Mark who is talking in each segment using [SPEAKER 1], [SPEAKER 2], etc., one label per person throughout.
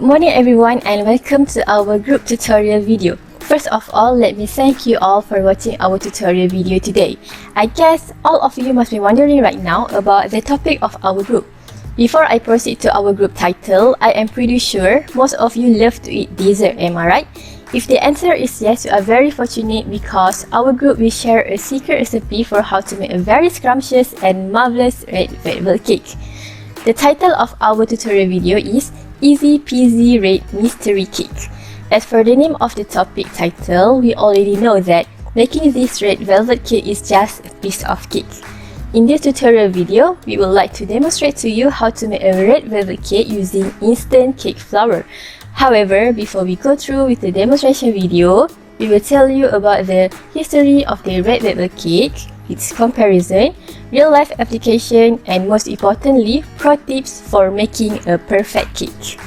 [SPEAKER 1] morning everyone and welcome to our group tutorial video. First of all, let me thank you all for watching our tutorial video today. I guess all of you must be wondering right now about the topic of our group. Before I proceed to our group title, I am pretty sure most of you love to eat dessert, am I right? If the answer is yes, you are very fortunate because our group will share a secret recipe for how to make a very scrumptious and marvelous red velvet cake. The title of our tutorial video is Easy Peasy Red Mystery Cake. As for the name of the topic title, we already know that making this red velvet cake is just a piece of cake. In this tutorial video, we would like to demonstrate to you how to make a red velvet cake using instant cake flour. However, before we go through with the demonstration video, we will tell you about the history of the red velvet cake, its comparison, real-life application, and most importantly, pro tips for making a perfect cake.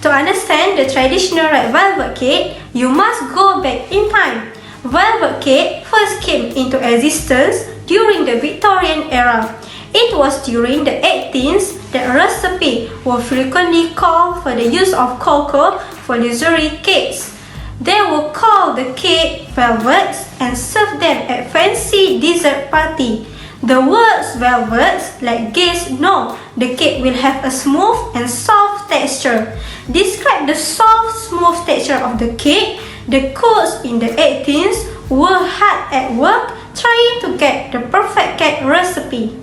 [SPEAKER 2] To understand the traditional red velvet cake, you must go back in time. Velvet cake first came into existence during the Victorian era. It was during the 18th that recipe were frequently called for the use of cocoa for luxury cakes. They would call the cake velvets and serve them at fancy dessert party. The words velvets let guests know the cake will have a smooth and soft texture. Describe the soft, smooth texture of the cake. The cooks in the 18th were hard at work trying to get the perfect cake recipe.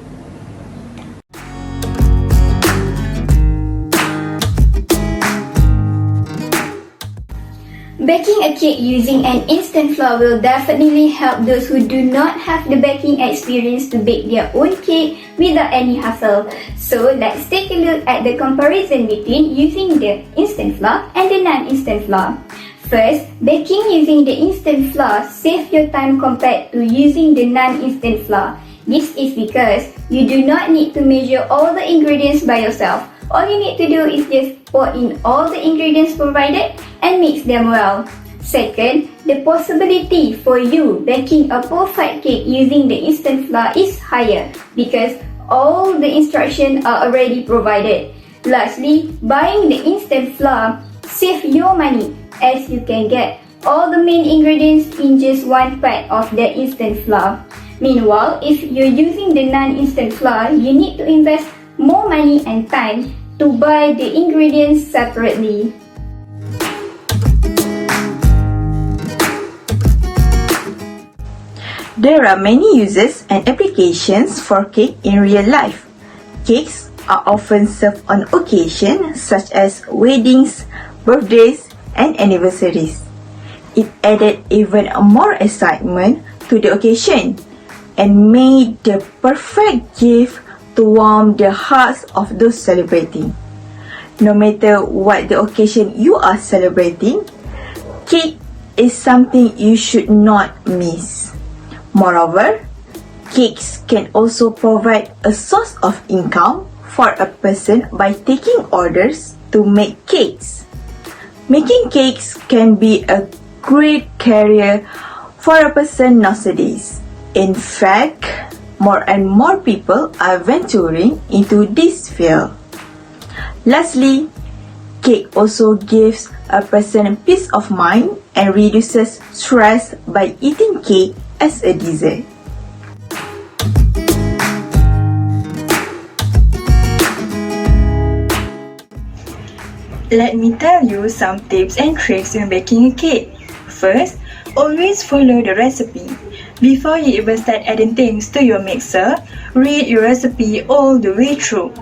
[SPEAKER 3] Baking a cake using an instant flour will definitely help those who do not have the baking experience to bake their own cake without any hassle. So let's take a look at the comparison between using the instant flour and the non-instant flour. First, baking using the instant flour saves your time compared to using the non-instant flour. This is because you do not need to measure all the ingredients by yourself. All you need to do is just pour in all the ingredients provided and mix them well. Second, the possibility for you baking a perfect cake using the instant flour is higher because all the instructions are already provided. Lastly, buying the instant flour saves your money as you can get all the main ingredients in just one pack of the instant flour. Meanwhile, if you're using the non-instant flour, you need to invest more money and time to buy the ingredients separately.
[SPEAKER 4] There are many uses and applications for cake in real life. Cakes are often served on occasions such as weddings, birthdays, and anniversaries. It added even more excitement to the occasion and made the perfect gift to warm the hearts of those celebrating. No matter what the occasion you are celebrating, cake is something you should not miss. Moreover, cakes can also provide a source of income for a person by taking orders to make cakes. Making cakes can be a great career for a person nowadays. In fact, more and more people are venturing into this field. Lastly, cake also gives a person peace of mind and reduces stress by eating cake as a dessert. Let me tell you some tips and tricks when baking a cake. First, always follow the recipe. Before you even start adding things to your mixer, read your recipe all the way through.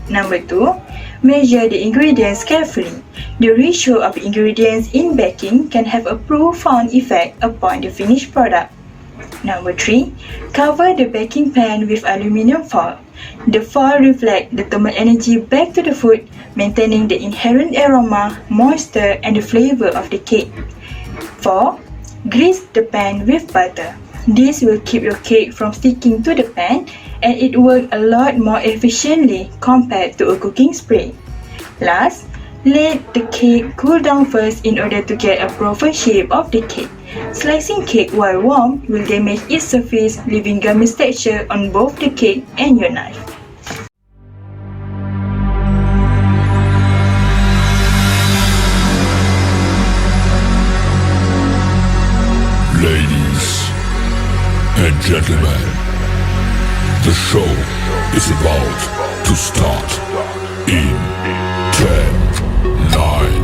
[SPEAKER 4] Number 2, measure the ingredients carefully. The ratio of ingredients in baking can have a profound effect upon the finished product. Number 3, cover the baking pan with aluminum foil. The foil reflects the thermal energy back to the food, maintaining the inherent aroma, moisture, and the flavor of the cake. 4, grease the pan with butter. This will keep your cake from sticking to the pan and it works a lot more efficiently compared to a cooking spray. Last, Let the cake cool down first in order to get a proper shape of the cake. Slicing cake while warm will damage its surface, leaving gummy texture on both the cake and your knife.
[SPEAKER 5] Ladies and gentlemen, the show is about to start in 10, 9,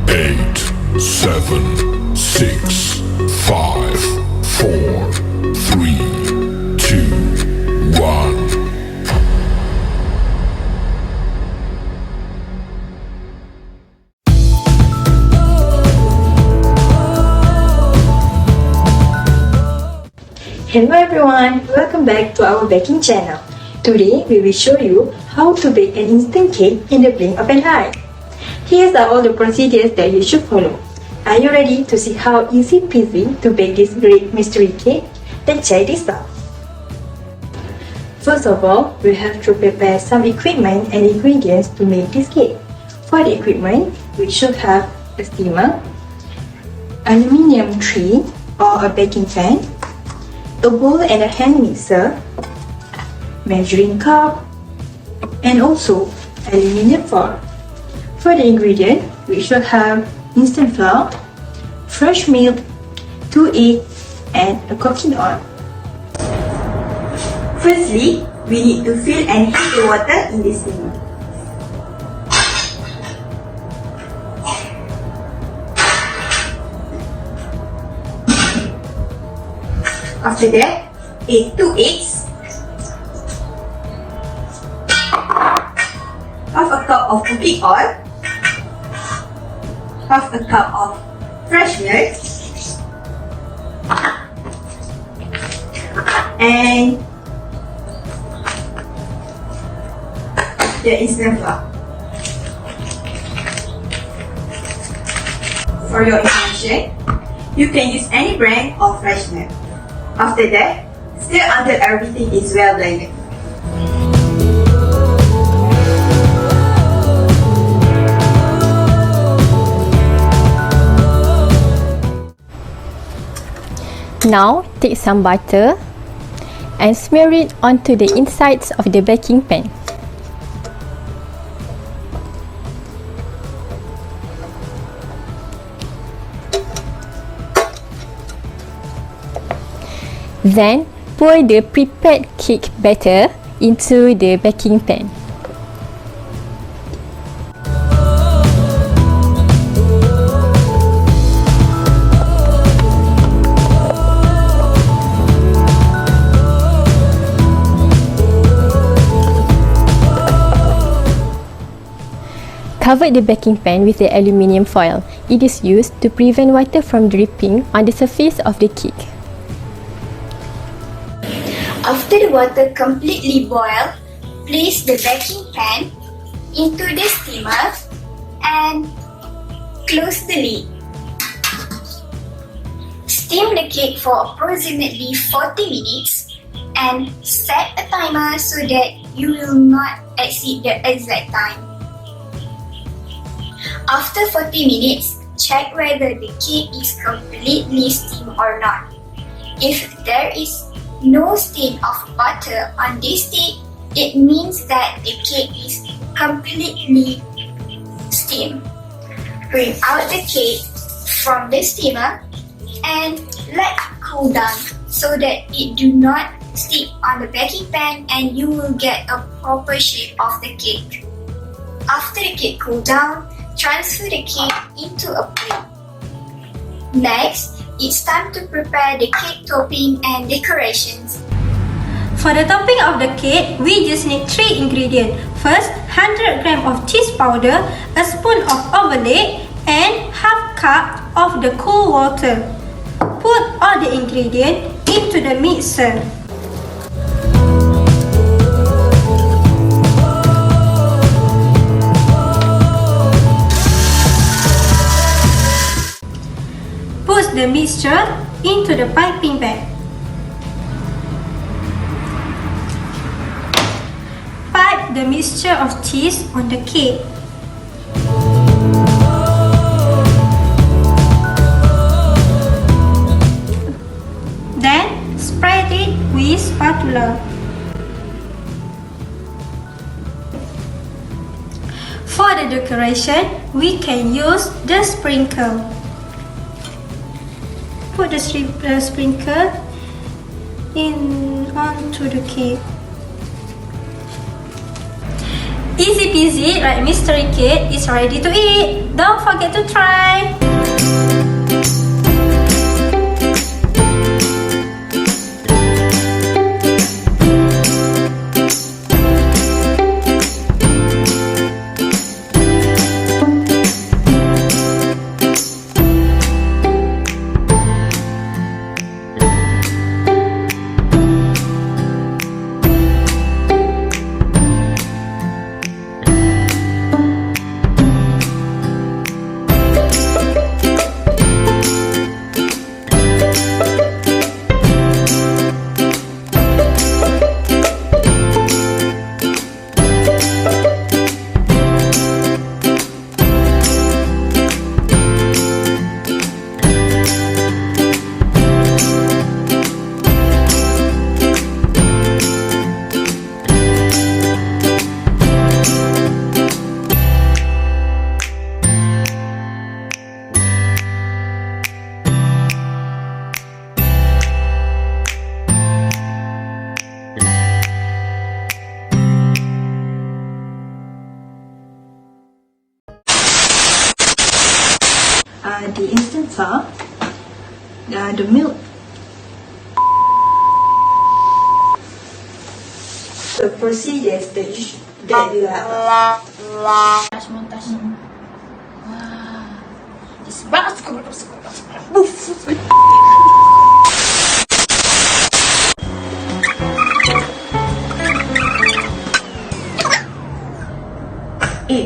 [SPEAKER 5] 8, 7, 6, 5, 4, 3, 2, 1.
[SPEAKER 4] Hello everyone, welcome back to our baking channel. Today we will show you how to bake an instant cake in the blink of an eye. Here are all the procedures that you should follow. Are you ready to see how easy peasy to bake this great mystery cake? Then check this out. First of all, we have to prepare some equipment and ingredients to make this cake. For the equipment, we should have a steamer, aluminium tray or a baking pan, a bowl and a hand mixer, measuring cup, and also aluminium foil. For the ingredient, we should have instant flour, fresh milk, 2 eggs, and a cooking oil. Firstly, we need to fill and heat the water in the steamer. After that, add 2 eggs, half a cup of cooking oil, half a cup of fresh milk, and the instant flour. For your information, you can use any brand of fresh milk. After that, stir until everything is well blended.
[SPEAKER 1] Now, take some butter and smear it onto the insides of the baking pan. Then, pour the prepared cake batter into the baking pan. Cover the baking pan with the aluminium foil. It is used to prevent water from dripping on the surface of the cake.
[SPEAKER 3] After the water completely boils, place the baking pan into the steamer and close the lid. Steam the cake for approximately 40 minutes and set a timer so that you will not exceed the exact time. After 40 minutes, check whether the cake is completely steamed or not. If there is no stain of butter on this stick, it means that the cake is completely steamed. Bring out the cake from the steamer and let it cool down so that it do not stick on the baking pan and you will get a proper shape of the cake. After the cake cool down, transfer the cake into a plate. Next, it's time to prepare the cake topping and decorations.
[SPEAKER 2] For the topping of the cake, we just need 3 ingredients. First, 100 g of cheese powder, a spoon of overlay, and half cup of the cool water. Put all the ingredients into the mixer. Put the mixture into the piping bag. Pipe the mixture of cheese on the cake. spatula. For the decoration, we can use the sprinkle. Put the sprinkle onto the cake. Easy peasy, right? Mystery cake is ready to eat. Don't forget to try.
[SPEAKER 4] The instant flour, the milk, the procedures that you have.
[SPEAKER 1] Montage. Wah, it's banget.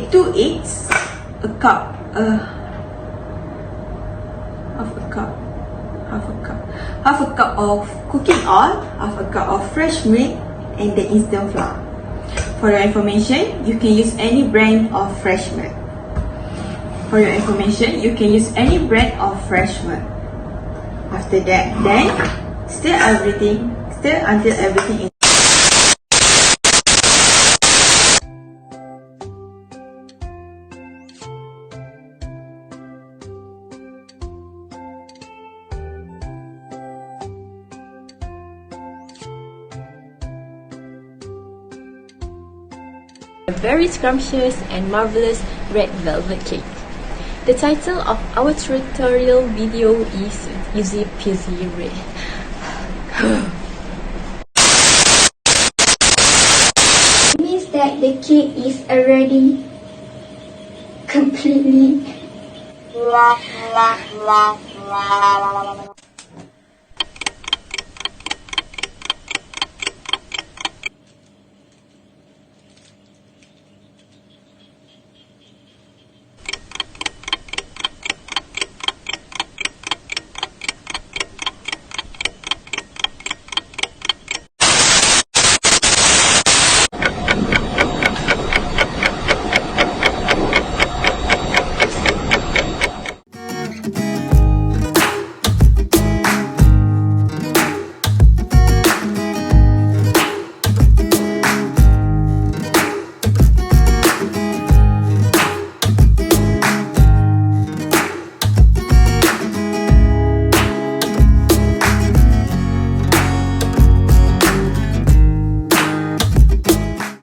[SPEAKER 4] Two eggs, a cup, half a cup of cooking oil, half a cup of fresh milk, and the instant flour. For your information, you can use any brand of fresh milk. For your information, you can use any brand of fresh milk. After that, then stir until everything is
[SPEAKER 1] A very scrumptious and marvelous red velvet cake. The title of our tutorial video is Easy Peasy Red.
[SPEAKER 3] It means that the cake is already completely